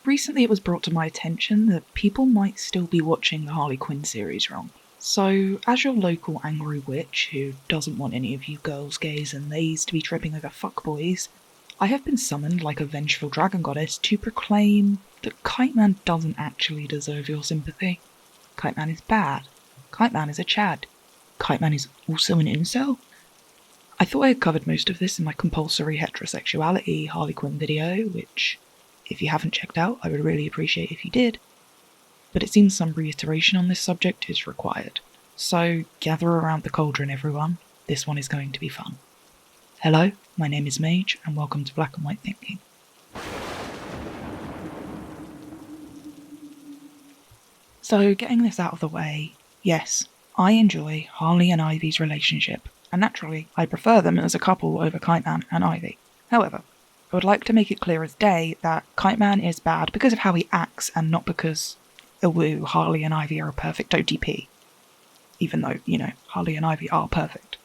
recently it was brought to my attention that people might still be watching the Harley Quinn series wrong. So, as your local angry witch who doesn't want any of you girls, gays and theys to be tripping over fuckboys, I have been summoned like a vengeful dragon goddess to proclaim that Kiteman doesn't actually deserve your sympathy. Kiteman is bad. Kiteman is a Chad. Kiteman is also an incel. I thought I had covered most of this in my compulsory heterosexuality Harley Quinn video, which, if you haven't checked out, I would really appreciate if you did. But it seems some reiteration on this subject is required. So gather around the cauldron, everyone. This one is going to be fun. Hello, my name is Mage, and welcome to Black and White Thinking. So, getting this out of the way, yes, I enjoy Harley and Ivy's relationship, and naturally, I prefer them as a couple over Kiteman and Ivy. However, I would like to make it clear as day that Kiteman is bad because of how he acts and not because, Harley and Ivy are a perfect OTP. Even though, Harley and Ivy are perfect.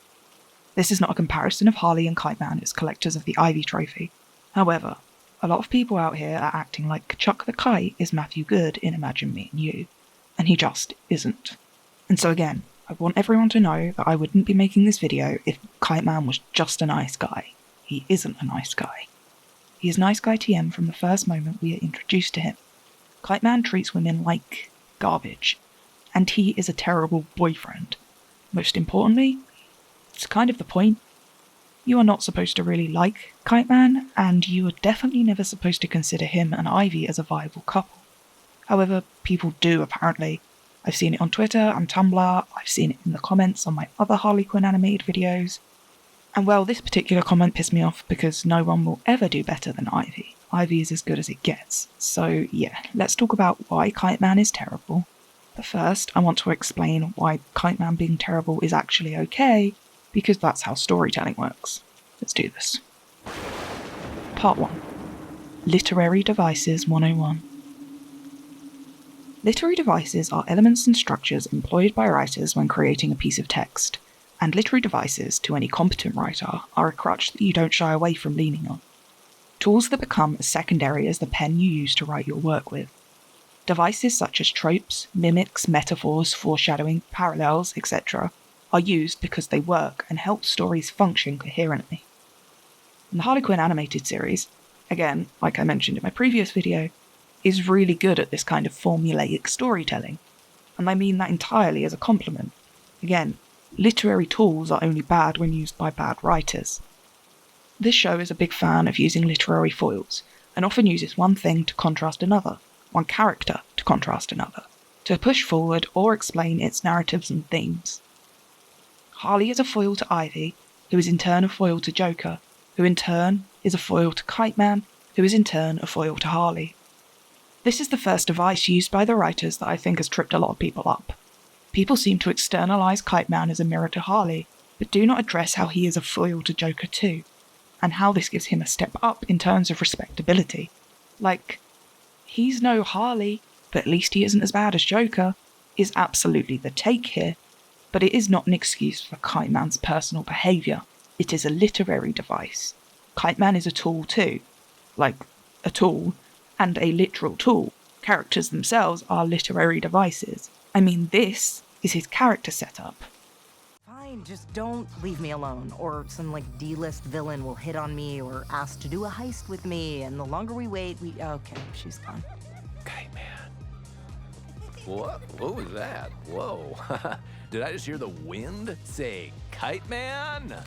This is not a comparison of Harley and Kiteman as collectors of the Ivy trophy. However, a lot of people out here are acting like Chuck the Kite is Matthew Good in Imagine Me and You, and he just isn't. And so again, I want everyone to know that I wouldn't be making this video if Kiteman was just a nice guy. He isn't a nice guy. He is nice guy TM from the first moment we are introduced to him. Kiteman treats women like garbage, and he is a terrible boyfriend. Most importantly, it's kind of the point. You are not supposed to really like Kiteman, and you are definitely never supposed to consider him and Ivy as a viable couple. However, people do apparently. I've seen it on Twitter and Tumblr, I've seen it in the comments on my other Harley Quinn animated videos. And well, this particular comment pissed me off because no one will ever do better than Ivy. Ivy is as good as it gets. So yeah, let's talk about why Kiteman is terrible. But first, I want to explain why Kiteman being terrible is actually okay, because that's how storytelling works. Let's do this. Part 1. Literary Devices 101. Literary devices are elements and structures employed by writers when creating a piece of text, and literary devices, to any competent writer, are a crutch that you don't shy away from leaning on. Tools that become as secondary as the pen you use to write your work with. Devices such as tropes, mimics, metaphors, foreshadowing, parallels, etc. are used because they work and help stories function coherently. And the Harley Quinn animated series, again, like I mentioned in my previous video, is really good at this kind of formulaic storytelling, and I mean that entirely as a compliment. Again, literary tools are only bad when used by bad writers. This show is a big fan of using literary foils, and often uses one thing to contrast another, one character to contrast another, to push forward or explain its narratives and themes. Harley is a foil to Ivy, who is in turn a foil to Joker, who in turn is a foil to Kiteman, who is in turn a foil to Harley. This is the first device used by the writers that I think has tripped a lot of people up. People seem to externalise Kiteman as a mirror to Harley, but do not address how he is a foil to Joker too, and how this gives him a step up in terms of respectability. Like, he's no Harley, but at least he isn't as bad as Joker, is absolutely the take here, but it is not an excuse for Kiteman's personal behaviour. It is a literary device. Kiteman is a tool too. Like, a tool, and a literal tool. Characters themselves are literary devices. I mean, this is his character setup. Fine, just don't leave me alone, or some D-list villain will hit on me or ask to do a heist with me, and the longer we wait, okay, she's gone. Kiteman. What was that? Whoa. Did I just hear the wind say Kiteman?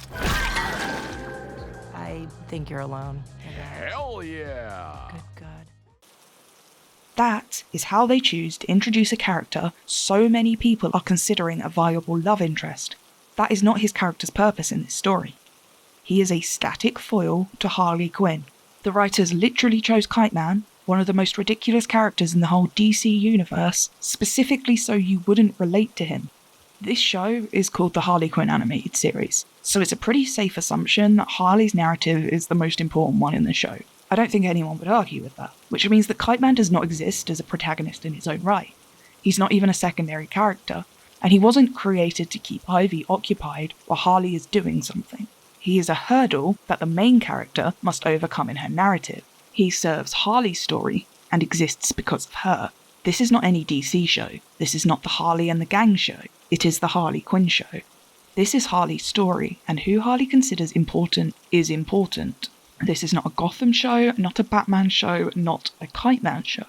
I think you're alone. Hell yeah! Good. That is how they choose to introduce a character so many people are considering a viable love interest. That is not his character's purpose in this story. He is a static foil to Harley Quinn. The writers literally chose Kiteman, one of the most ridiculous characters in the whole DC universe, specifically so you wouldn't relate to him. This show is called the Harley Quinn animated series, so it's a pretty safe assumption that Harley's narrative is the most important one in the show. I don't think anyone would argue with that, which means that Kiteman does not exist as a protagonist in his own right. He's not even a secondary character, and he wasn't created to keep Ivy occupied while Harley is doing something. He is a hurdle that the main character must overcome in her narrative. He serves Harley's story, and exists because of her. This is not any DC show. This is not the Harley and the Gang show. It is the Harley Quinn show. This is Harley's story, and who Harley considers important is important. This is not a Gotham show, not a Batman show, not a Kite Man show.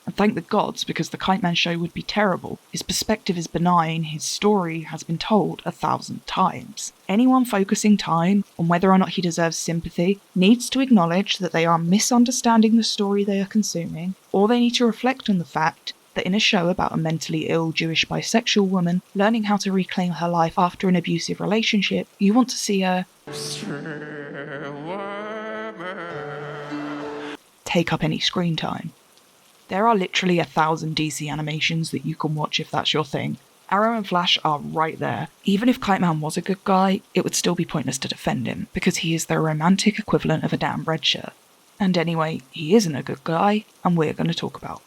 And thank the gods, because the Kite Man show would be terrible. His perspective is benign, his story has been told 1,000 times. Anyone focusing time on whether or not he deserves sympathy needs to acknowledge that they are misunderstanding the story they are consuming, or they need to reflect on the fact that in a show about a mentally ill Jewish bisexual woman learning how to reclaim her life after an abusive relationship, you want to see her take up any screen time. There are literally 1,000 DC animations that you can watch if that's your thing. Arrow and Flash are right there. Even if Kite Man was a good guy, it would still be pointless to defend him, because he is the romantic equivalent of a damn red shirt. And anyway, he isn't a good guy, and we're going to talk about.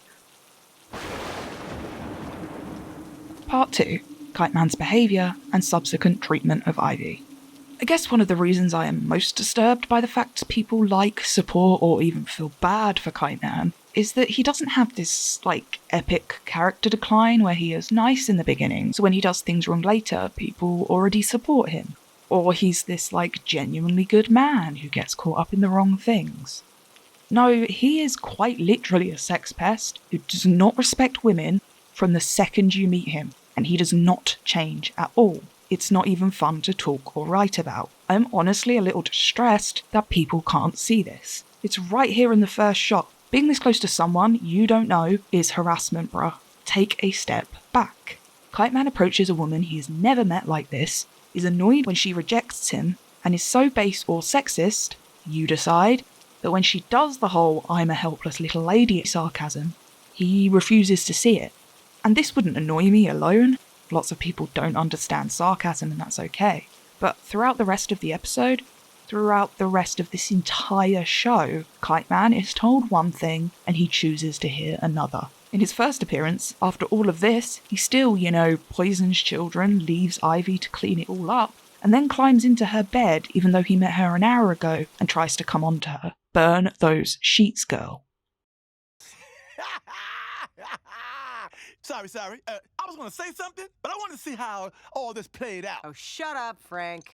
Part 2. Kite Man's behaviour and subsequent treatment of Ivy. I guess one of the reasons I am most disturbed by the fact people like, support, or even feel bad for Kite Man is that he doesn't have this, epic character decline where he is nice in the beginning, so when he does things wrong later, people already support him. Or he's this, genuinely good man who gets caught up in the wrong things. No, he is quite literally a sex pest who does not respect women from the second you meet him, and he does not change at all. It's not even fun to talk or write about. I'm honestly a little distressed that people can't see this. It's right here in the first shot. Being this close to someone you don't know is harassment, bruh. Take a step back. Kite Man approaches a woman he has never met like this, is annoyed when she rejects him, and is so base or sexist, you decide, that when she does the whole "I'm a helpless little lady" sarcasm, he refuses to see it. And this wouldn't annoy me alone. Lots of people don't understand sarcasm, and that's okay. But throughout the rest of the episode, throughout the rest of this entire show, Kite Man is told one thing and he chooses to hear another. In his first appearance, after all of this, he still, poisons children, leaves Ivy to clean it all up, and then climbs into her bed even though he met her an hour ago and tries to come on to her. Burn those sheets, girl. Sorry. I was going to say something, but I wanted to see how all this played out. Oh, shut up, Frank.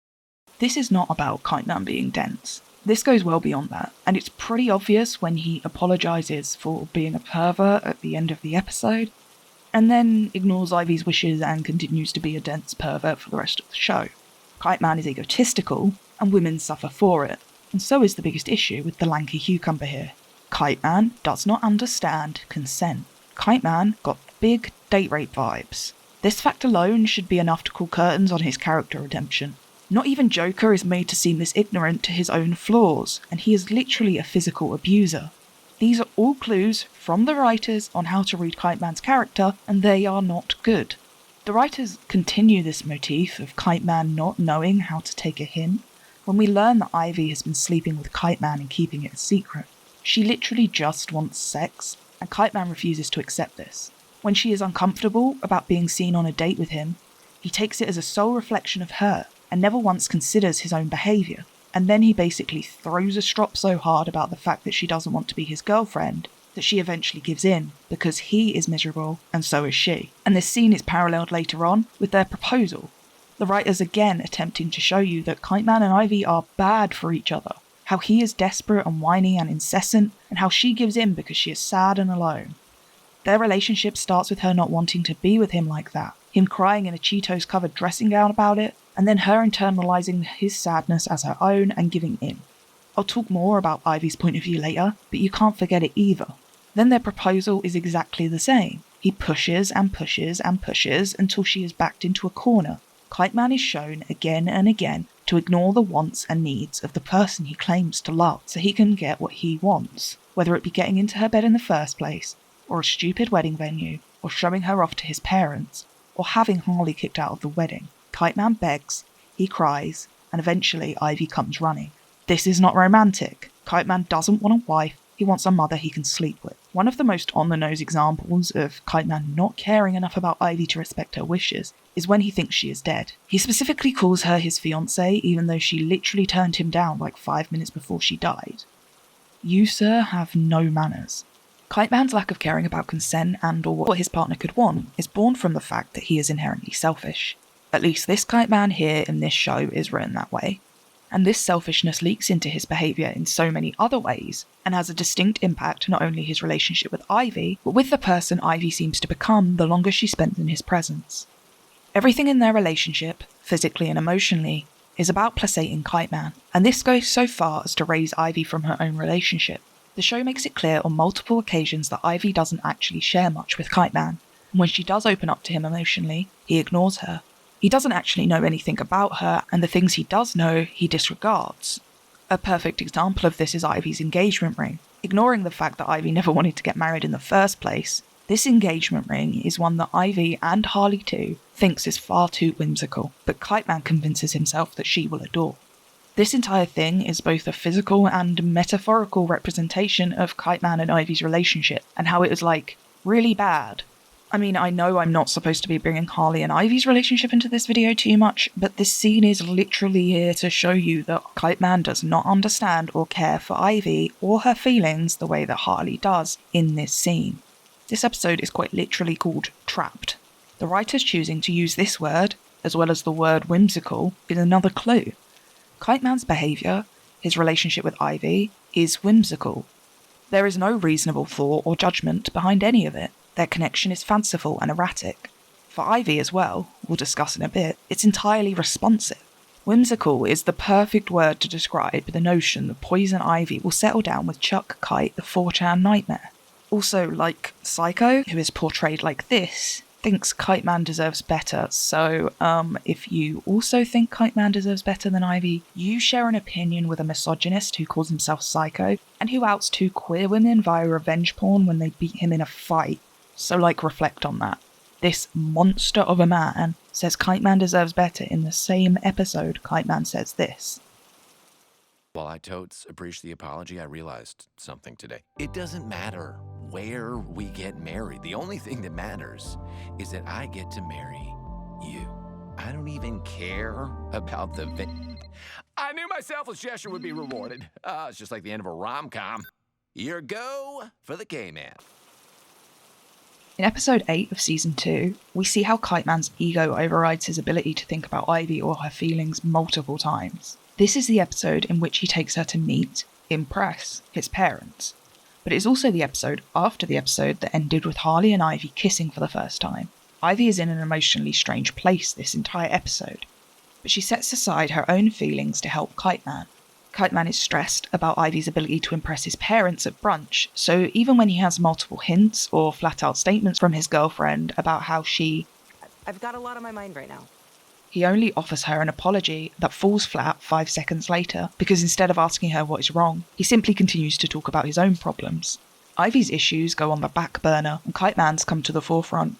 This is not about Kite Man being dense. This goes well beyond that, and it's pretty obvious when he apologises for being a pervert at the end of the episode, and then ignores Ivy's wishes and continues to be a dense pervert for the rest of the show. Kite Man is egotistical, and women suffer for it, and so is the biggest issue with the lanky cucumber here. Kite Man does not understand consent. Kite Man got big date rape vibes. This fact alone should be enough to call curtains on his character redemption. Not even Joker is made to seem this ignorant to his own flaws, and he is literally a physical abuser. These are all clues from the writers on how to read Kite Man's character, and they are not good. The writers continue this motif of Kite Man not knowing how to take a hint when we learn that Ivy has been sleeping with Kite Man and keeping it a secret. She literally just wants sex, and Kite Man refuses to accept this. When she is uncomfortable about being seen on a date with him, he takes it as a sole reflection of her, and never once considers his own behaviour, and then he basically throws a strop so hard about the fact that she doesn't want to be his girlfriend that she eventually gives in, because he is miserable and so is she. And this scene is paralleled later on with their proposal. The writers again attempting to show you that Kite Man and Ivy are bad for each other, how he is desperate and whiny and incessant, and how she gives in because she is sad and alone. Their relationship starts with her not wanting to be with him like that, him crying in a Cheetos-covered dressing gown about it, and then her internalising his sadness as her own and giving in. I'll talk more about Ivy's point of view later, but you can't forget it either. Then their proposal is exactly the same. He pushes and pushes and pushes until she is backed into a corner. Kite Man is shown again and again to ignore the wants and needs of the person he claims to love so he can get what he wants, whether it be getting into her bed in the first place, or a stupid wedding venue, or showing her off to his parents, or having Harley kicked out of the wedding. Kite Man begs, he cries, and eventually Ivy comes running. This is not romantic. Kite Man doesn't want a wife, he wants a mother he can sleep with. One of the most on-the-nose examples of Kite Man not caring enough about Ivy to respect her wishes is when he thinks she is dead. He specifically calls her his fiancée, even though she literally turned him down 5 minutes before she died. You, sir, have no manners. Kiteman's lack of caring about consent and or what his partner could want is born from the fact that he is inherently selfish. At least this Kiteman here in this show is written that way. And this selfishness leaks into his behaviour in so many other ways, and has a distinct impact not only his relationship with Ivy, but with the person Ivy seems to become the longer she spends in his presence. Everything in their relationship, physically and emotionally, is about placating Kiteman, and this goes so far as to raise Ivy from her own relationship. The show makes it clear on multiple occasions that Ivy doesn't actually share much with Kiteman, and when she does open up to him emotionally, he ignores her. He doesn't actually know anything about her, and the things he does know, he disregards. A perfect example of this is Ivy's engagement ring. Ignoring the fact that Ivy never wanted to get married in the first place, this engagement ring is one that Ivy, and Harley too, thinks is far too whimsical, but Kiteman convinces himself that she will adore. This entire thing is both a physical and metaphorical representation of Kiteman and Ivy's relationship, and how it was really bad. I mean, I know I'm not supposed to be bringing Harley and Ivy's relationship into this video too much, but this scene is literally here to show you that Kiteman does not understand or care for Ivy or her feelings the way that Harley does in this scene. This episode is quite literally called Trapped. The writers choosing to use this word, as well as the word whimsical, is another clue. Kiteman's behaviour, his relationship with Ivy, is whimsical. There is no reasonable thought or judgment behind any of it. Their connection is fanciful and erratic. For Ivy as well, we'll discuss in a bit, it's entirely responsive. Whimsical is the perfect word to describe the notion that Poison Ivy will settle down with Chuck Kite, the 4chan nightmare. Also, like Psycho, who is portrayed like this, thinks Kiteman deserves better, so if you also think Kiteman deserves better than Ivy, you share an opinion with a misogynist who calls himself Psycho, and who outs 2 queer women via revenge porn when they beat him in a fight. So reflect on that. This monster of a man says Kiteman deserves better in the same episode Kiteman says this. While I totes appreciate the apology, I realized something today. It doesn't matter where we get married. The only thing that matters is that I get to marry you. I don't even care about the I knew my selfless gesture would be rewarded. It's just like the end of a rom-com. Your go for the K-Man. In episode 8 of season 2, we see how Kiteman's ego overrides his ability to think about Ivy or her feelings multiple times. This is the episode in which he takes her to meet, impress, his parents. But it is also the episode after the episode that ended with Harley and Ivy kissing for the first time. Ivy is in an emotionally strange place this entire episode, but she sets aside her own feelings to help Kiteman. Kiteman is stressed about Ivy's ability to impress his parents at brunch, so even when he has multiple hints or flat-out statements from his girlfriend about how I've got a lot on my mind right now. He only offers her an apology that falls flat 5 seconds later, because instead of asking her what is wrong, he simply continues to talk about his own problems. Ivy's issues go on the back burner, and Kiteman's come to the forefront.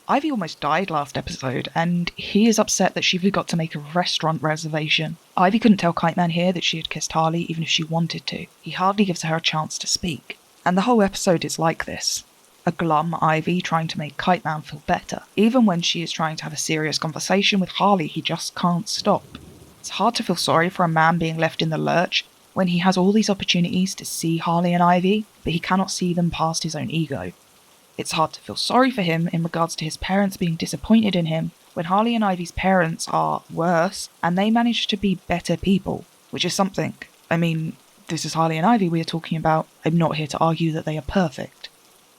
Ivy almost died last episode, and he is upset that she forgot to make a restaurant reservation. Ivy couldn't tell Kiteman here that she had kissed Harley even if she wanted to. He hardly gives her a chance to speak. And the whole episode is like this. A glum Ivy trying to make Kiteman feel better. Even when she is trying to have a serious conversation with Harley, he just can't stop. It's hard to feel sorry for a man being left in the lurch when he has all these opportunities to see Harley and Ivy, but he cannot see them past his own ego. It's hard to feel sorry for him in regards to his parents being disappointed in him when Harley and Ivy's parents are worse and they manage to be better people, which is something. I mean, this is Harley and Ivy we are talking about. I'm not here to argue that they are perfect.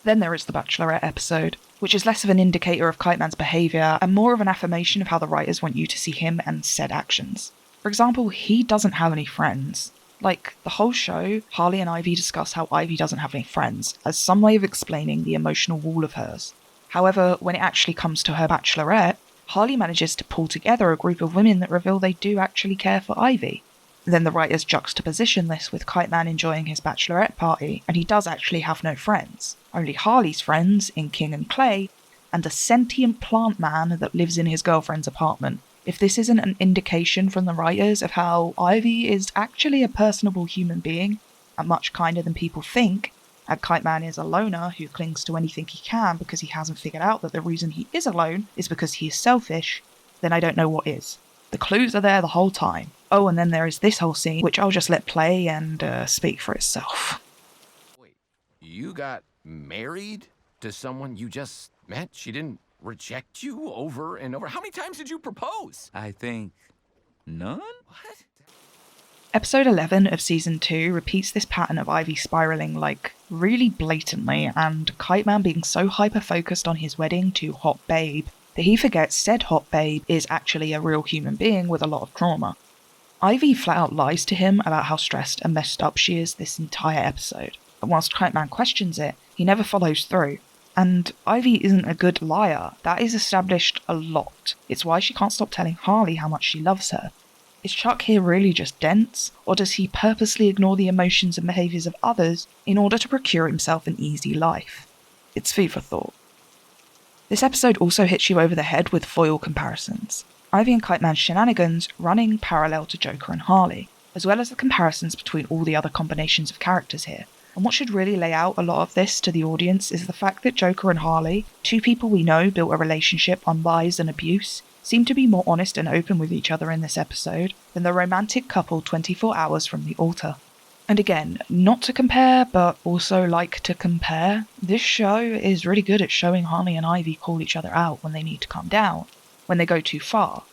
Then there is the Bachelorette episode, which is less of an indicator of Kiteman's behaviour and more of an affirmation of how the writers want you to see him and said actions. For example, he doesn't have any friends. The whole show, Harley and Ivy discuss how Ivy doesn't have any friends, as some way of explaining the emotional wall of hers. However, when it actually comes to her Bachelorette, Harley manages to pull together a group of women that reveal they do actually care for Ivy. Then the writers juxtaposition this with Kiteman enjoying his Bachelorette party, and he does actually have no friends. Only Harley's friends in King and Clay, and a sentient plant man that lives in his girlfriend's apartment. If this isn't an indication from the writers of how Ivy is actually a personable human being, and much kinder than people think, and Kiteman is a loner who clings to anything he can because he hasn't figured out that the reason he is alone is because he is selfish, then I don't know what is. The clues are there the whole time. Oh, and then there is this whole scene, which I'll just let play and speak for itself. Wait, You got married to someone you just met? She didn't reject you over and over? How many times did you propose? I think none? What? Episode 11 of Season 2 repeats this pattern of Ivy spiralling, like, really blatantly, and Kiteman being so hyper-focused on his wedding to Hot Babe that he forgets said Hot Babe is actually a real human being with a lot of trauma. Ivy flat out lies to him about how stressed and messed up she is this entire episode, and whilst Kiteman questions it, he never follows through. And Ivy isn't a good liar, that is established a lot. It's why she can't stop telling Harley how much she loves her. Is Chuck here really just dense, or does he purposely ignore the emotions and behaviours of others in order to procure himself an easy life? It's food for thought. This episode also hits you over the head with foil comparisons. Ivy and Kiteman's shenanigans running parallel to Joker and Harley, as well as the comparisons between all the other combinations of characters here. And what should really lay out a lot of this to the audience is the fact that Joker and Harley, two people we know built a relationship on lies and abuse, seem to be more honest and open with each other in this episode than the romantic couple 24 hours from the altar. And again, not to compare, but also like to compare, this show is really good at showing Harley and Ivy call each other out when they need to calm down, when they go too far.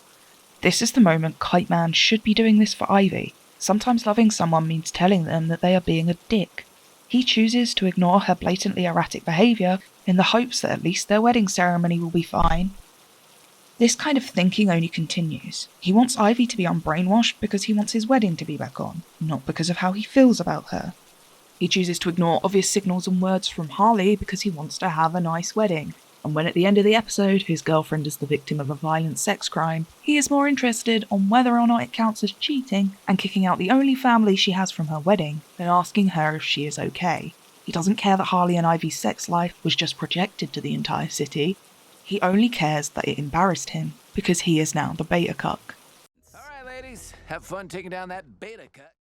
This is the moment Kiteman should be doing this for Ivy. Sometimes loving someone means telling them that they are being a dick. He chooses to ignore her blatantly erratic behaviour in the hopes that at least their wedding ceremony will be fine. This kind of thinking only continues. He wants Ivy to be unbrainwashed because he wants his wedding to be back on, not because of how he feels about her. He chooses to ignore obvious signals and words from Harley because he wants to have a nice wedding, and when at the end of the episode his girlfriend is the victim of a violent sex crime, he is more interested on whether or not it counts as cheating and kicking out the only family she has from her wedding than asking her if she is okay. He doesn't care that Harley and Ivy's sex life was just projected to the entire city. He only cares that it embarrassed him, because he is now the beta cuck. Alright, ladies, have fun taking down that beta cut.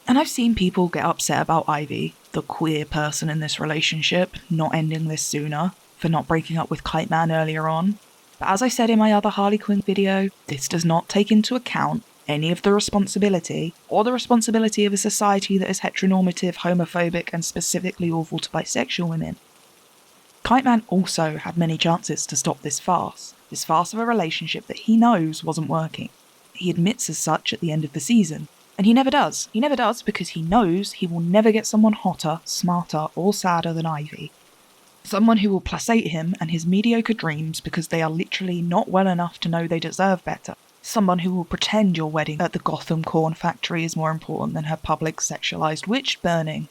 And I've seen people get upset about Ivy, the queer person in this relationship, not ending this sooner, for not breaking up with Kiteman earlier on. But as I said in my other Harley Quinn video, this does not take into account any of the responsibility, or the responsibility of a society that is heteronormative, homophobic, and specifically awful to bisexual women. Kiteman also had many chances to stop this farce of a relationship that he knows wasn't working. He admits as such at the end of the season, and he never does. He never does because he knows he will never get someone hotter, smarter, or sadder than Ivy. Someone who will placate him and his mediocre dreams because they are literally not well enough to know they deserve better. Someone who will pretend your wedding at the Gotham Corn Factory is more important than her public sexualized witch burning.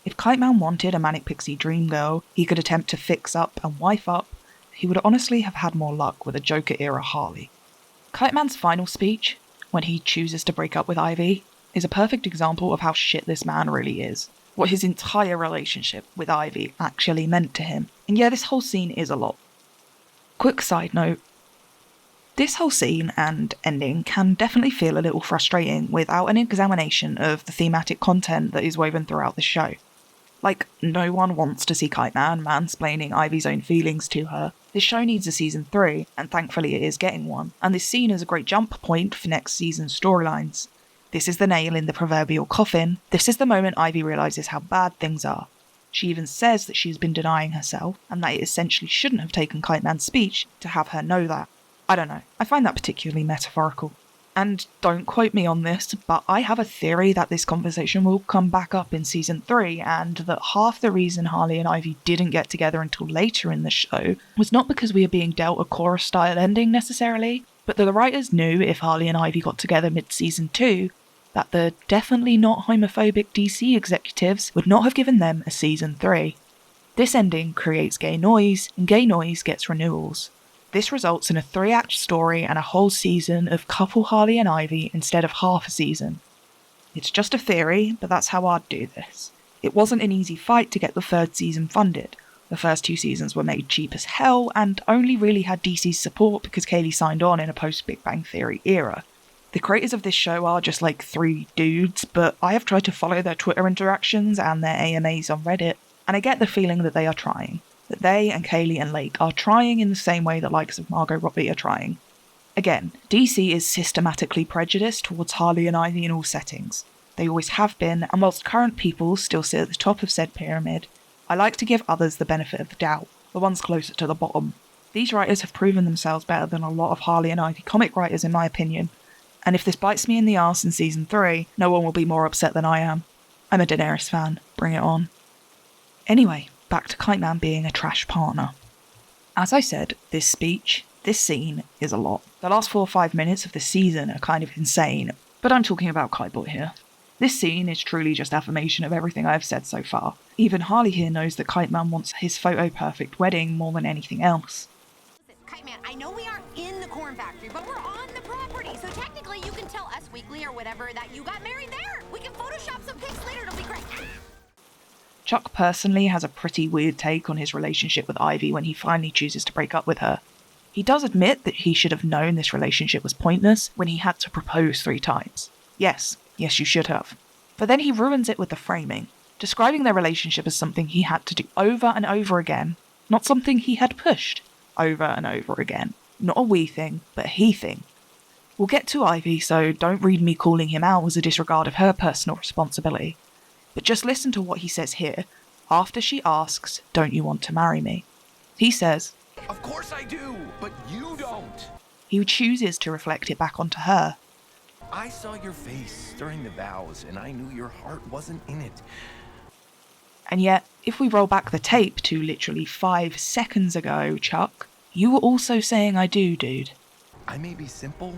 If Kiteman wanted a manic pixie dream girl he could attempt to fix up and wife up, he would honestly have had more luck with a Joker-era Harley. Kiteman's final speech, when he chooses to break up with Ivy, is a perfect example of how shit this man really is. What his entire relationship with Ivy actually meant to him. And yeah, this whole scene is a lot. Quick side note. This whole scene and ending can definitely feel a little frustrating without an examination of the thematic content that is woven throughout the show. Like, no one wants to see Kiteman mansplaining Ivy's own feelings to her. This show needs a season 3, and thankfully it is getting one, and this scene is a great jump point for next season's storylines. This is the nail in the proverbial coffin. This is the moment Ivy realises how bad things are. She even says that she has been denying herself, and that it essentially shouldn't have taken Kiteman's speech to have her know that. I don't know, I find that particularly metaphorical. And don't quote me on this, but I have a theory that this conversation will come back up in season 3, and that half the reason Harley and Ivy didn't get together until later in the show was not because we are being dealt a chorus-style ending necessarily, but that the writers knew if Harley and Ivy got together mid-season 2, that the definitely not homophobic DC executives would not have given them a season 3. This ending creates gay noise, and gay noise gets renewals. This results in a 3-act story and a whole season of couple Harley and Ivy instead of half a season. It's just a theory, but that's how I'd do this. It wasn't an easy fight to get the 3rd season funded. The first 2 seasons were made cheap as hell and only really had DC's support because Kaylee signed on in a post-Big Bang Theory era. The creators of this show are just like 3 dudes, but I have tried to follow their Twitter interactions and their AMAs on Reddit, and I get the feeling that they are trying. That they and Kaylee and Lake are trying in the same way the likes of Margot Robbie are trying. Again, DC is systematically prejudiced towards Harley and Ivy in all settings. They always have been, and whilst current people still sit at the top of said pyramid, I like to give others the benefit of the doubt, the ones closer to the bottom. These writers have proven themselves better than a lot of Harley and Ivy comic writers in my opinion, and if this bites me in the arse in season 3, no one will be more upset than I am. I'm a Daenerys fan, bring it on. Anyway, back to Kite Man being a trash partner. As I said, this speech, this scene, is a lot. The last 4 or 5 minutes of this season are kind of insane, but I'm talking about Kite Boy here. This scene is truly just affirmation of everything I've said so far. Even Harley here knows that Kite Man wants his photo-perfect wedding more than anything else. Listen, Kite Man, I know we aren't in the corn factory, but we're on the property, so technically you can tell Us Weekly or whatever that you got married there. We can Photoshop some pics later, it'll be great. Chuck personally has a pretty weird take on his relationship with Ivy when he finally chooses to break up with her. He does admit that he should have known this relationship was pointless when he had to propose 3 times. Yes, you should have. But then he ruins it with the framing, describing their relationship as something he had to do over and over again, not something he had pushed over and over again. Not a we thing, but a he thing. We'll get to Ivy, so don't read me calling him out as a disregard of her personal responsibility. But just listen to what he says here, after she asks, "Don't you want to marry me?" He says, Of course I do, but you don't. he chooses to reflect it back onto her. I saw your face during the vows, and I knew your heart wasn't in it. And yet, if we roll back the tape to literally 5 seconds ago, Chuck, you were also saying I do, dude. I may be simple,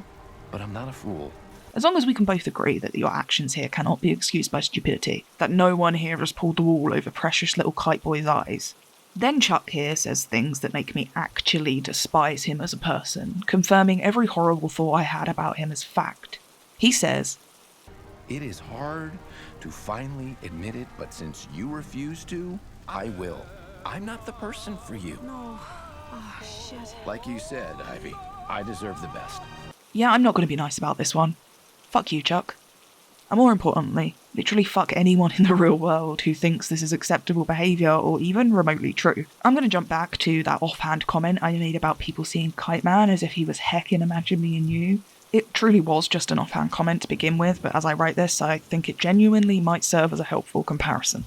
but I'm not a fool. As long as we can both agree that your actions here cannot be excused by stupidity, that no one here has pulled the wool over precious little Kite Boy's eyes. Then Chuck here says things that make me actually despise him as a person, confirming every horrible thought I had about him as fact. He says, It is hard to finally admit it, but since you refuse to, I will. I'm not the person for you. No. Oh, shit. Like you said, Ivy, I deserve the best. yeah, I'm not going to be nice about this one. Fuck you, Chuck. And more importantly, literally fuck anyone in the real world who thinks this is acceptable behaviour or even remotely true. I'm going to jump back to that offhand comment I made about people seeing Kite Man as if he was heckin' Imagine Me and You. It truly was just an offhand comment to begin with, but as I write this, I think it genuinely might serve as a helpful comparison.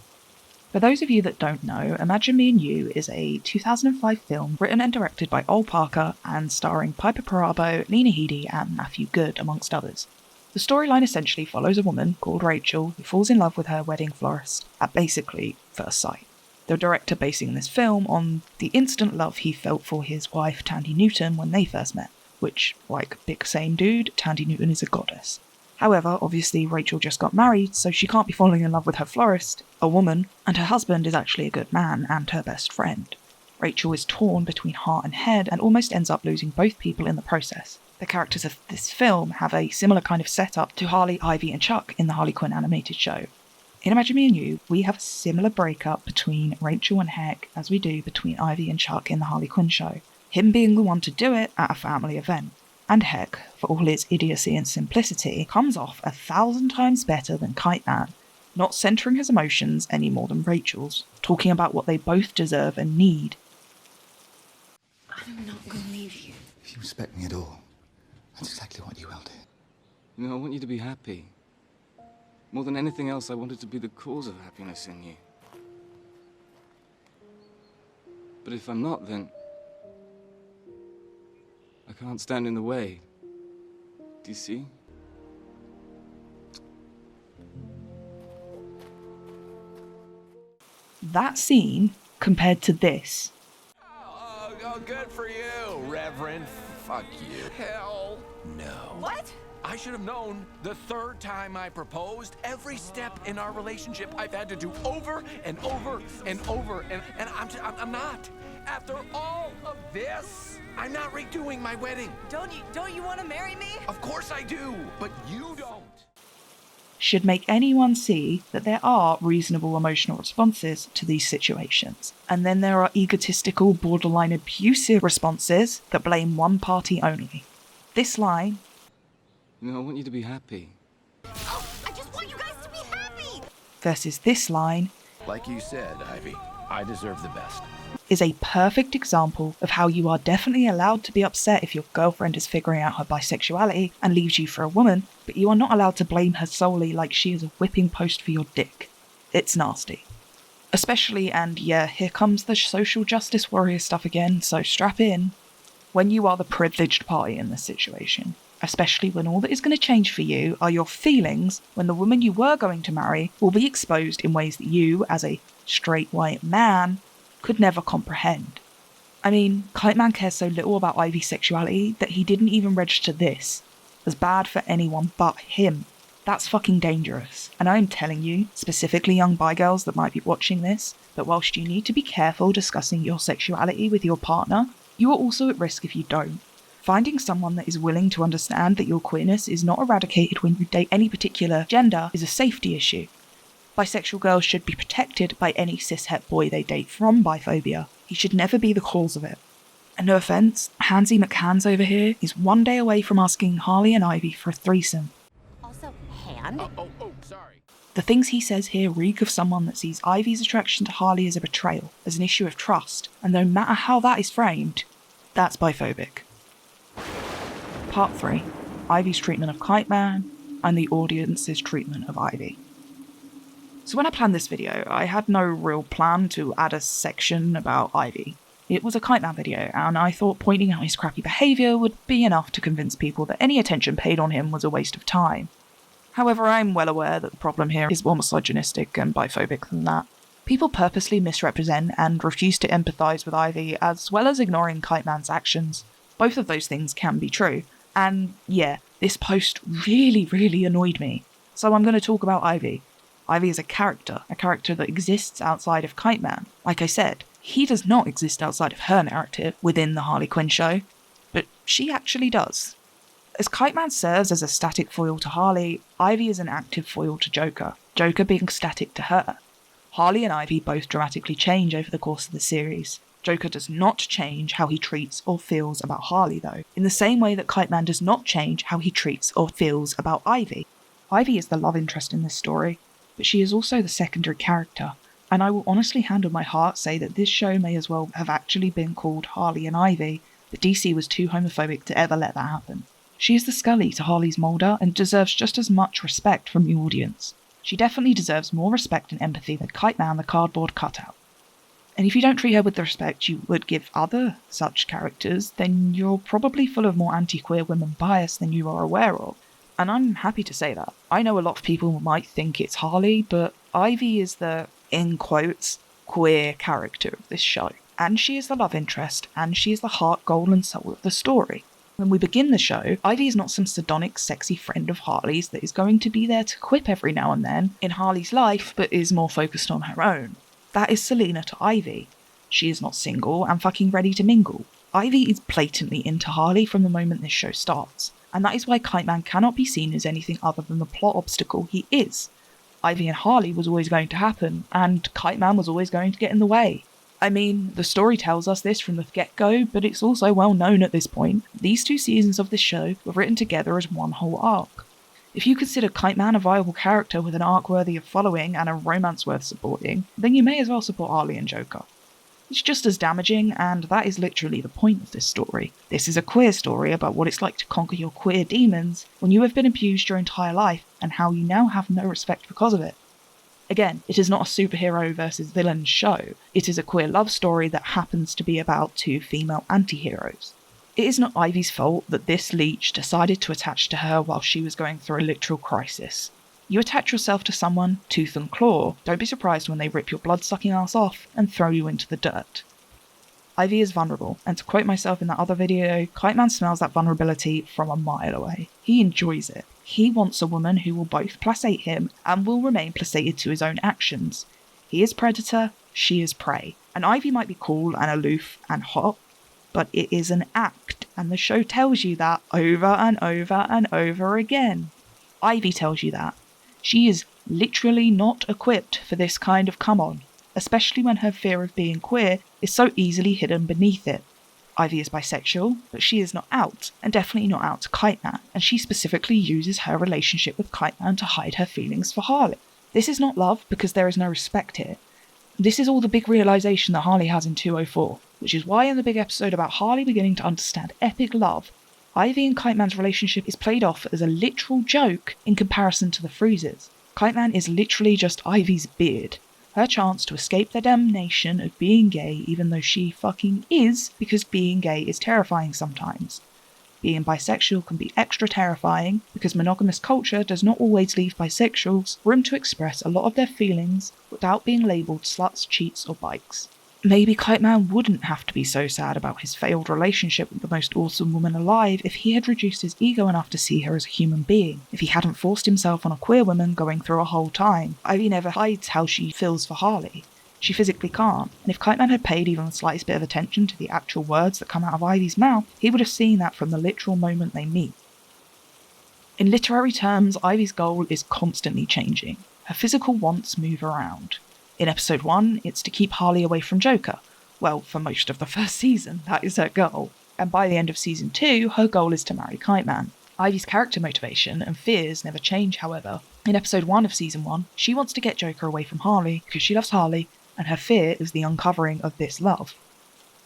For those of you that don't know, Imagine Me and You is a 2005 film written and directed by Ol Parker and starring Piper Perabo, Lena Headey and Matthew Good, amongst others. The storyline essentially follows a woman called Rachel who falls in love with her wedding florist at basically first sight. The director basing this film on the instant love he felt for his wife Tandy Newton when they first met, which, like big same dude, Tandy Newton is a goddess. However, obviously Rachel just got married, so she can't be falling in love with her florist, a woman, and her husband is actually a good man and her best friend. Rachel is torn between heart and head and almost ends up losing both people in the process. The characters of this film have a similar kind of setup to Harley, Ivy and Chuck in the Harley Quinn animated show. In Imagine Me and You, we have a similar breakup between Rachel and Heck as we do between Ivy and Chuck in the Harley Quinn show. Him being the one to do it at a family event. And Heck, for all his idiocy and simplicity, comes off 1,000 times better than Kite Man, not centering his emotions any more than Rachel's, talking about what they both deserve and need. I'm not gonna leave you. If you respect me at all, that's exactly what you will do. You know, I want you to be happy. More than anything else, I wanted to be the cause of happiness in you. But if I'm not, then I can't stand in the way. Do you see? That scene, compared to this, Oh, good for you, Reverend. Fuck you. Hell no. What? I should have known the 3rd time I proposed. Every step in our relationship I've had to do over and over and over, and I'm not. After all of this, I'm not redoing my wedding. Don't you want to marry me? Of course I do, but you don't. should make anyone see that there are reasonable emotional responses to these situations. And then there are egotistical, borderline abusive responses that blame one party only. This line, You know, I want you to be happy. Oh, I just want you guys to be happy! versus this line, Like you said, Ivy, I deserve the best. is a perfect example of how you are definitely allowed to be upset if your girlfriend is figuring out her bisexuality and leaves you for a woman, but you are not allowed to blame her solely like she is a whipping post for your dick. It's nasty. Especially, and yeah, here comes the social justice warrior stuff again, so strap in, when you are the privileged party in this situation. Especially when all that is going to change for you are your feelings when the woman you were going to marry will be exposed in ways that you, as a straight white man, could never comprehend. I mean, Kiteman cares so little about Ivy's sexuality that he didn't even register this as bad for anyone but him. That's fucking dangerous. And I'm telling you, specifically young bi girls that might be watching this, that whilst you need to be careful discussing your sexuality with your partner, you are also at risk if you don't. Finding someone that is willing to understand that your queerness is not eradicated when you date any particular gender is a safety issue. Bisexual girls should be protected by any cis-het boy they date from biphobia. He should never be the cause of it. And no offence, Hansy McHands over here is one day away from asking Harley and Ivy for a threesome. Also, hand? Sorry. The things he says here reek of someone that sees Ivy's attraction to Harley as a betrayal, as an issue of trust, and no matter how that is framed, that's biphobic. Part 3. Ivy's treatment of Kiteman, and the audience's treatment of Ivy. So when I planned this video, I had no real plan to add a section about Ivy. It was a Kiteman video, and I thought pointing out his crappy behaviour would be enough to convince people that any attention paid on him was a waste of time. However, I'm well aware that the problem here is more misogynistic and biphobic than that. People purposely misrepresent and refuse to empathise with Ivy, as well as ignoring Kiteman's actions. Both of those things can be true, and yeah, this post really annoyed me. So I'm going to talk about Ivy. Ivy is a character that exists outside of Kiteman. Like I said, he does not exist outside of her narrative within the Harley Quinn show, but she actually does. As Kiteman serves as a static foil to Harley, Ivy is an active foil to Joker, Joker being static to her. Harley and Ivy both dramatically change over the course of the series. Joker does not change how he treats or feels about Harley though, in the same way that Kiteman does not change how he treats or feels about Ivy. Ivy is the love interest in this story, but she is also the secondary character, and I will honestly hand on my heart say that this show may as well have actually been called Harley and Ivy, but DC was too homophobic to ever let that happen. She is the Scully to Harley's Mulder and deserves just as much respect from the audience. She definitely deserves more respect and empathy than Kiteman the cardboard cutout. And if you don't treat her with the respect you would give other such characters, then you're probably full of more anti-queer women bias than you are aware of. And I'm happy to say that. I know a lot of people might think it's Harley, but Ivy is the, in quotes, queer character of this show. And she is the love interest, and she is the heart, goal and soul of the story. When we begin the show, Ivy is not some sardonic, sexy friend of Harley's that is going to be there to quip every now and then in Harley's life, but is more focused on her own. That is Selena to Ivy. She is not single and fucking ready to mingle. Ivy is blatantly into Harley from the moment this show starts, and that is why Kiteman cannot be seen as anything other than the plot obstacle he is. Ivy and Harley was always going to happen, and Kiteman was always going to get in the way. I mean, the story tells us this from the get-go, but it's also well known at this point. These 2 seasons of this show were written together as one whole arc. If you consider Kiteman a viable character with an arc worthy of following and a romance worth supporting, then you may as well support Harley and Joker. It's just as damaging, and that is literally the point of this story. This is a queer story about what it's like to conquer your queer demons when you have been abused your entire life, and how you now have no respect because of it. Again, it is not a superhero versus villain show. It is a queer love story that happens to be about 2 female anti-heroes. It is not Ivy's fault that this leech decided to attach to her while she was going through a literal crisis. You attach yourself to someone, tooth and claw, don't be surprised when they rip your blood-sucking ass off and throw you into the dirt. Ivy is vulnerable, and to quote myself in that other video, Kiteman smells that vulnerability from a mile away. He enjoys it. He wants a woman who will both placate him and will remain placated to his own actions. He is predator, she is prey. And Ivy might be cool and aloof and hot, but it is an act, and the show tells you that over and over and over again. Ivy tells you that. She is literally not equipped for this kind of come-on, especially when her fear of being queer is so easily hidden beneath it. Ivy is bisexual, but she is not out, and definitely not out to Kiteman, and she specifically uses her relationship with Kiteman to hide her feelings for Harley. This is not love because there is no respect here. This is all the big realisation that Harley has in 204, which is why in the big episode about Harley beginning to understand epic love, Ivy and Kiteman's relationship is played off as a literal joke in comparison to the Freezes. Kiteman is literally just Ivy's beard. Her chance to escape the damnation of being gay even though she fucking is, because being gay is terrifying sometimes. Being bisexual can be extra terrifying because monogamous culture does not always leave bisexuals room to express a lot of their feelings without being labelled sluts, cheats or bikes. Maybe Kite Man wouldn't have to be so sad about his failed relationship with the most awesome woman alive if he had reduced his ego enough to see her as a human being, if he hadn't forced himself on a queer woman going through a whole time. Ivy never hides how she feels for Harley. She physically can't, and if Kite Man had paid even the slightest bit of attention to the actual words that come out of Ivy's mouth, he would have seen that from the literal moment they meet. In literary terms, Ivy's goal is constantly changing. Her physical wants move around. In episode 1, it's to keep Harley away from Joker. Well, for most of the first season, that is her goal. And by the end of season 2, her goal is to marry Kite Man. Ivy's character motivation and fears never change, however. In episode 1 of season 1, she wants to get Joker away from Harley because she loves Harley, and her fear is the uncovering of this love.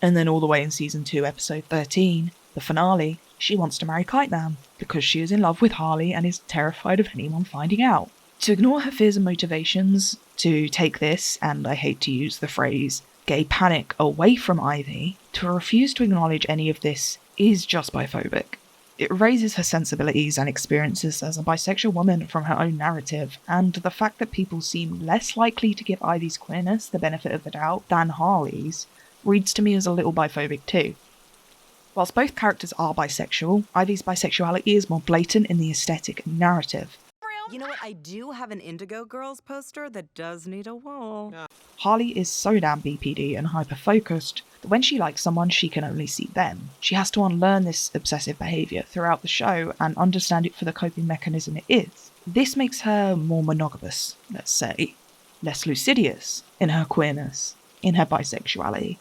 And then all the way in season 2, episode 13, the finale, she wants to marry Kite Man because she is in love with Harley and is terrified of anyone finding out. To ignore her fears and motivations, to take this, and I hate to use the phrase, gay panic away from Ivy, to refuse to acknowledge any of this is just biphobic. It raises her sensibilities and experiences as a bisexual woman from her own narrative, and the fact that people seem less likely to give Ivy's queerness the benefit of the doubt than Harley's reads to me as a little biphobic too. Whilst both characters are bisexual, Ivy's bisexuality is more blatant in the aesthetic and narrative. You know what? I do have an Indigo Girls poster that does need a wall. Harley is so damn BPD and hyper-focused that when she likes someone, she can only see them. She has to unlearn this obsessive behaviour throughout the show and understand it for the coping mechanism it is. This makes her more monogamous, let's say, less lucidious in her queerness, in her bisexuality,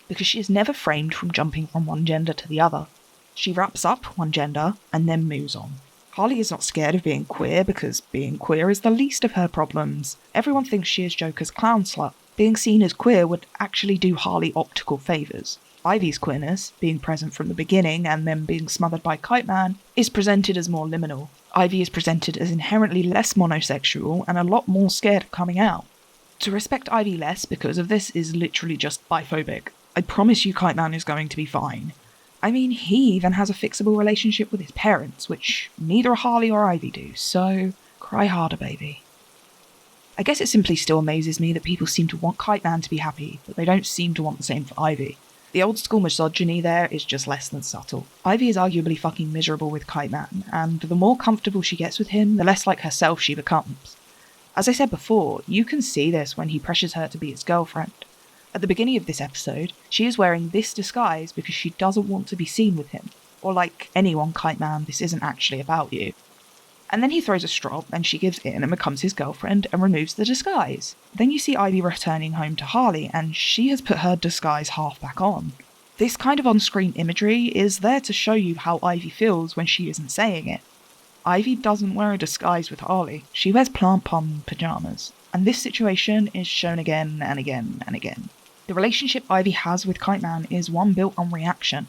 because she is never framed from jumping from one gender to the other. She wraps up one gender and then moves on. Harley is not scared of being queer because being queer is the least of her problems. Everyone thinks she is Joker's clown slut. Being seen as queer would actually do Harley optical favours. Ivy's queerness, being present from the beginning and then being smothered by Kite Man, is presented as more liminal. Ivy is presented as inherently less monosexual and a lot more scared of coming out. To respect Ivy less because of this is literally just biphobic. I promise you Kite Man is going to be fine. I mean, he even has a fixable relationship with his parents, which neither Harley or Ivy do, so cry harder, baby. I guess it simply still amazes me that people seem to want Kite Man to be happy, but they don't seem to want the same for Ivy. The old school misogyny there is just less than subtle. Ivy is arguably fucking miserable with Kite Man, and the more comfortable she gets with him, the less like herself she becomes. As I said before, you can see this when he pressures her to be his girlfriend. At the beginning of this episode, she is wearing this disguise because she doesn't want to be seen with him. Or like anyone, Kite Man, this isn't actually about you. And then he throws a strop and she gives in and becomes his girlfriend and removes the disguise. Then you see Ivy returning home to Harley and she has put her disguise half back on. This kind of on-screen imagery is there to show you how Ivy feels when she isn't saying it. Ivy doesn't wear a disguise with Harley. She wears plant palm pyjamas. And this situation is shown again and again and again. The relationship Ivy has with Kite Man is one built on reaction.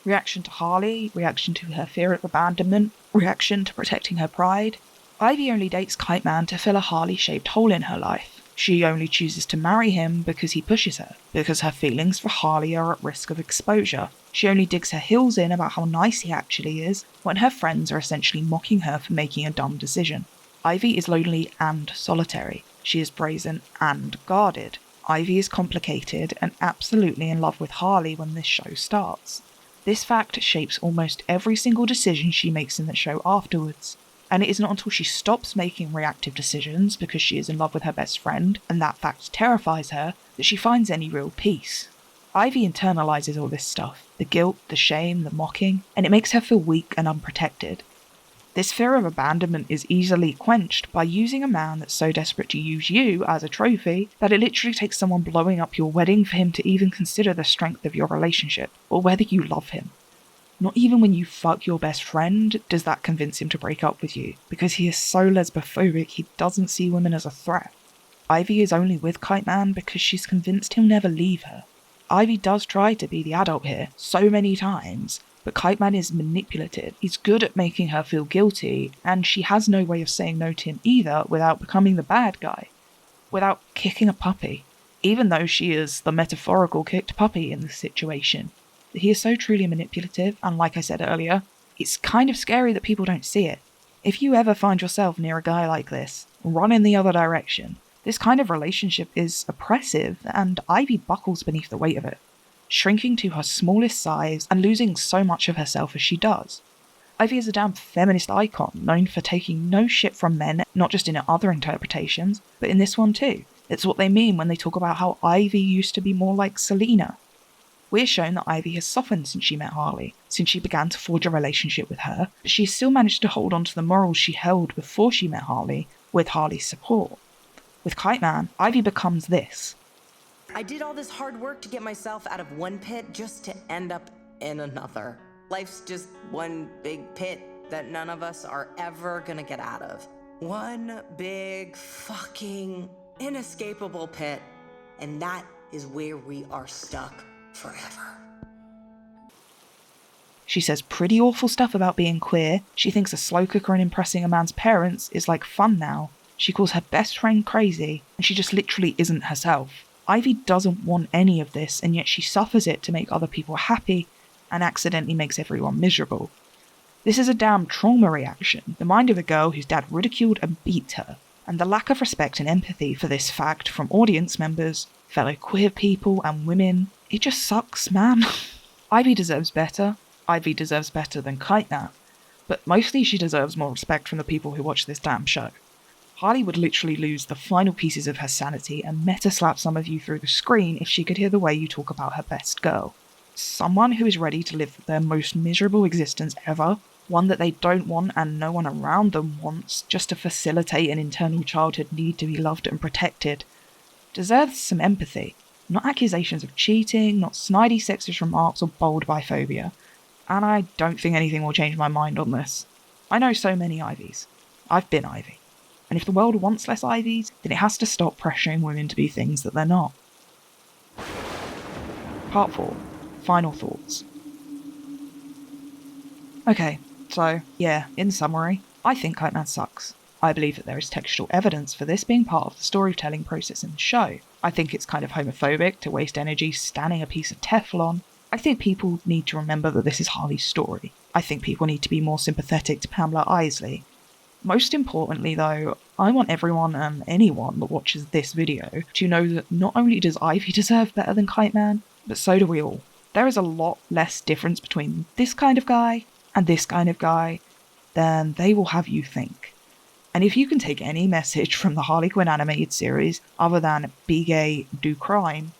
Reaction to Harley, reaction to her fear of abandonment, reaction to protecting her pride. Ivy only dates Kite Man to fill a Harley-shaped hole in her life. She only chooses to marry him because he pushes her, because her feelings for Harley are at risk of exposure. She only digs her heels in about how nice he actually is when her friends are essentially mocking her for making a dumb decision. Ivy is lonely and solitary. She is brazen and guarded. Ivy is complicated and absolutely in love with Harley when this show starts. This fact shapes almost every single decision she makes in the show afterwards, and it is not until she stops making reactive decisions because she is in love with her best friend, and that fact terrifies her, that she finds any real peace. Ivy internalizes all this stuff, the guilt, the shame, the mocking, and it makes her feel weak and unprotected. This fear of abandonment is easily quenched by using a man that's so desperate to use you as a trophy that it literally takes someone blowing up your wedding for him to even consider the strength of your relationship, or whether you love him. Not even when you fuck your best friend does that convince him to break up with you, because he is so lesbophobic he doesn't see women as a threat. Ivy is only with Kite Man because she's convinced he'll never leave her. Ivy does try to be the adult here, so many times, but Kite Man is manipulative. He's good at making her feel guilty, and she has no way of saying no to him either without becoming the bad guy. without kicking a puppy, even though she is the metaphorical kicked puppy in this situation. He is so truly manipulative, and like I said earlier, it's kind of scary that people don't see it. If you ever find yourself near a guy like this, run in the other direction. This kind of relationship is oppressive, and Ivy buckles beneath the weight of it, shrinking to her smallest size and losing so much of herself as she does. Ivy is a damn feminist icon, known for taking no shit from men, not just in her other interpretations, but in this one too. It's what they mean when they talk about how Ivy used to be more like Selena. We're shown that Ivy has softened since she met Harley, since she began to forge a relationship with her, but she's still managed to hold on to the morals she held before she met Harley, with Harley's support. With Kiteman, Ivy becomes this. I did all this hard work to get myself out of one pit just to end up in another. Life's just one big pit that none of us are ever gonna get out of. One big fucking inescapable pit, and that is where we are stuck forever. She says pretty awful stuff about being queer. She thinks a slow cooker and impressing a man's parents is like fun now. She calls her best friend crazy, and she just literally isn't herself. Ivy doesn't want any of this, and yet she suffers it to make other people happy, and accidentally makes everyone miserable. This is a damn trauma reaction, the mind of a girl whose dad ridiculed and beat her, and the lack of respect and empathy for this fact from audience members, fellow queer people and women. It just sucks, man. Ivy deserves better. Ivy deserves better than Kiteman, but mostly she deserves more respect from the people who watch this damn show. Harley would literally lose the final pieces of her sanity and meta-slap some of you through the screen if she could hear the way you talk about her best girl. Someone who is ready to live their most miserable existence ever, one that they don't want and no one around them wants, just to facilitate an internal childhood need to be loved and protected, deserves some empathy. Not accusations of cheating, not snidey sexist remarks or bold biphobia. And I don't think anything will change my mind on this. I know so many Ivies. I've been Ivy. And if the world wants less Ivies, then it has to stop pressuring women to be things that they're not. Part 4. Final thoughts. Okay, so, yeah, in summary, I think Kiteman sucks. I believe that there is textual evidence for this being part of the storytelling process in the show. I think it's kind of homophobic to waste energy standing a piece of Teflon. I think people need to remember that this is Harley's story. I think people need to be more sympathetic to Pamela Isley. Most importantly though, I want everyone and anyone that watches this video to know that not only does Ivy deserve better than Kiteman, but so do we all. There is a lot less difference between this kind of guy and this kind of guy than they will have you think. And if you can take any message from the Harley Quinn animated series other than be gay, do crime,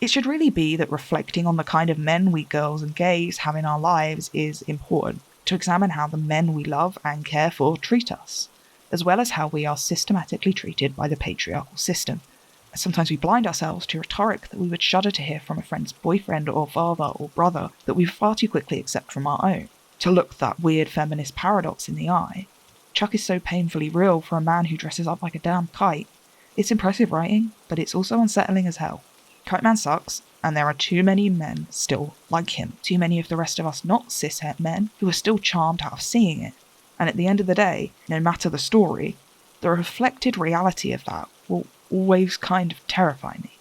it should really be that reflecting on the kind of men we girls and gays have in our lives is important, to examine how the men we love and care for treat us, as well as how we are systematically treated by the patriarchal system. Sometimes we blind ourselves to rhetoric that we would shudder to hear from a friend's boyfriend or father or brother that we far too quickly accept from our own, to look that weird feminist paradox in the eye. Chuck is so painfully real for a man who dresses up like a damn kite. It's impressive writing, but it's also unsettling as hell. Kiteman sucks, and there are too many men still like him. Too many of the rest of us not cishet men who are still charmed out of seeing it. And at the end of the day, no matter the story, the reflected reality of that will always kind of terrify me.